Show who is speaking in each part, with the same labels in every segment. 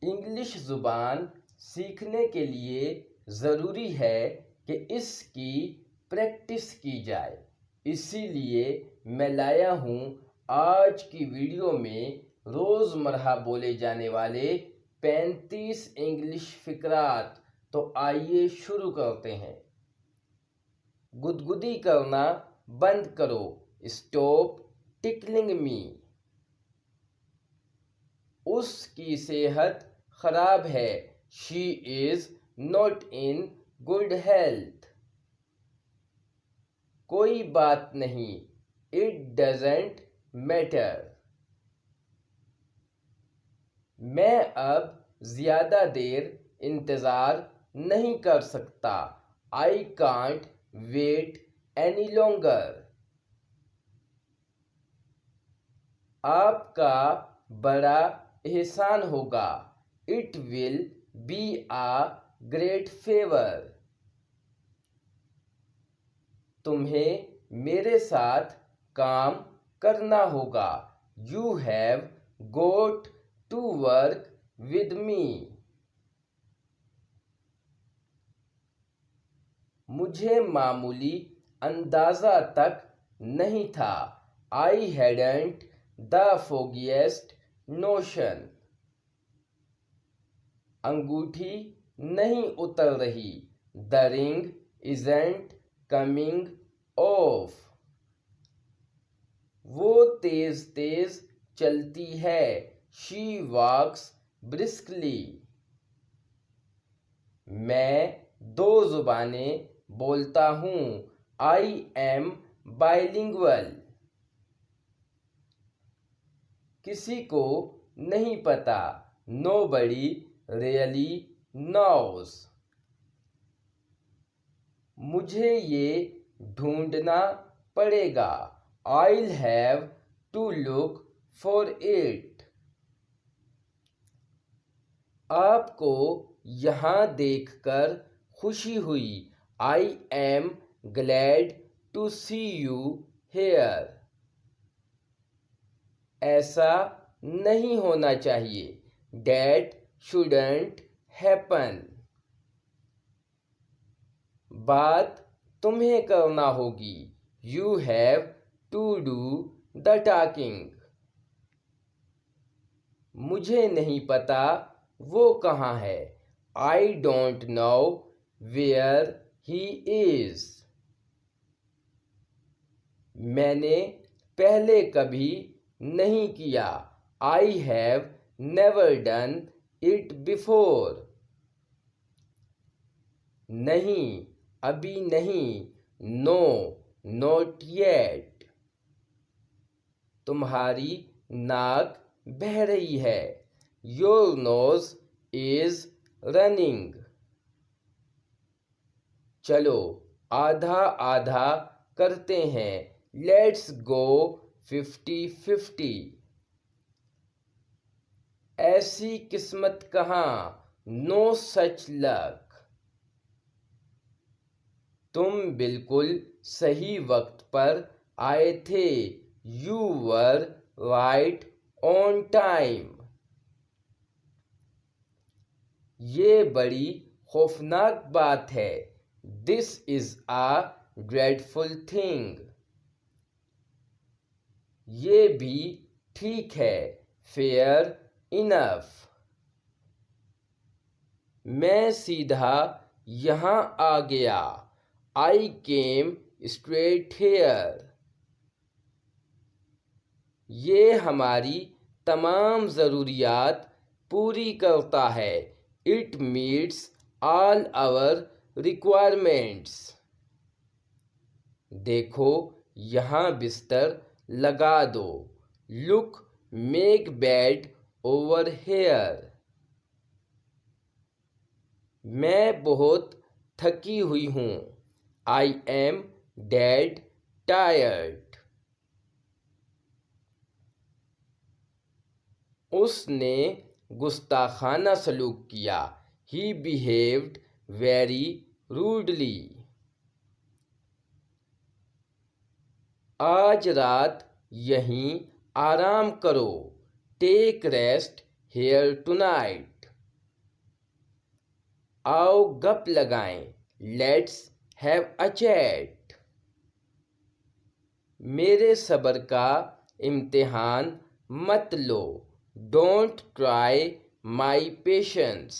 Speaker 1: English ज़ुबान सीखने के लिए ज़रूरी है कि इसकी प्रैक्टिस की जाए। इसीलिए मैं लाया हूँ आज की वीडियो में रोज़मर्रा बोले जाने वाले 35 इंग्लिश फ़िक़रात। तो आइए शुरू करते हैं। गुदगुदी करना बंद करो। Stop tickling me. उसकी सेहत खराब है। She is not in good health. कोई बात नहीं। It doesn't matter. मैं अब ज़्यादा देर इंतज़ार नहीं कर सकता। I can't wait any longer. आपका बड़ा एहसान होगा। It will be a great favour. तुम्हें मेरे साथ काम करना होगा। You have got to work with me. मुझे मामूली अंदाज़ा तक नहीं था। I hadn't the foggiest notion. अंगूठी नहीं उतर रही। The ring isn't coming off. वो तेज तेज चलती है। She walks briskly. मैं 2 ज़ुबानें बोलता हूँ। I am bilingual. किसी को नहीं पता। Nobody really knows. मुझे ये ढूंढना पड़ेगा। I'll have to look for it. आपको यहाँ देखकर खुशी हुई। I am glad to see you here. ऐसा नहीं होना चाहिए। That shouldn't happen. बात तुम्हें करना होगी। You have to do the talking. मुझे नहीं पता वो कहाँ है। I don't know where he is. मैंने पहले कभी नहीं किया। I have never done it before. नहीं, अभी नहीं। No, not yet. तुम्हारी नाक बह रही है। Your nose is running. चलो आधा आधा करते हैं। Let's go 50-50. ऐसी किस्मत कहाँ। No such luck. तुम बिल्कुल सही वक्त पर आए थे। You were right on time. ये बड़ी खौफनाक बात है। This is a dreadful thing. ये भी ठीक है। Fair enough. मैं सीधा यहाँ आ गया। I came straight here. ये हमारी तमाम ज़रूरियात पूरी करता है। It meets all our requirements. देखो यहाँ बिस्तर लगा दो। Look, make bed over here. मैं बहुत थकी हुई हूँ। I am dead tired. उसने गुस्ताखाना सलूक किया। He behaved very rudely. आज रात यहीं आराम करो। Take rest here tonight. आओ गप लगाएं, लेट्स हैव अ चैट। मेरे सब्र का इम्तिहान मत लो, डोंट ट्राई माई पेशेंस।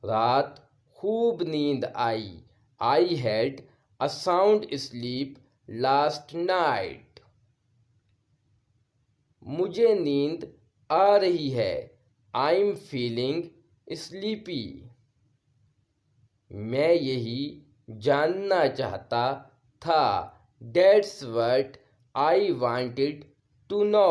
Speaker 1: रात खूब नींद I had a sound sleep last night. मुझे नींद आ रही है, आई एम फीलिंग स्लीपी। मैं यही जानना चाहता था, that's what I wanted to no.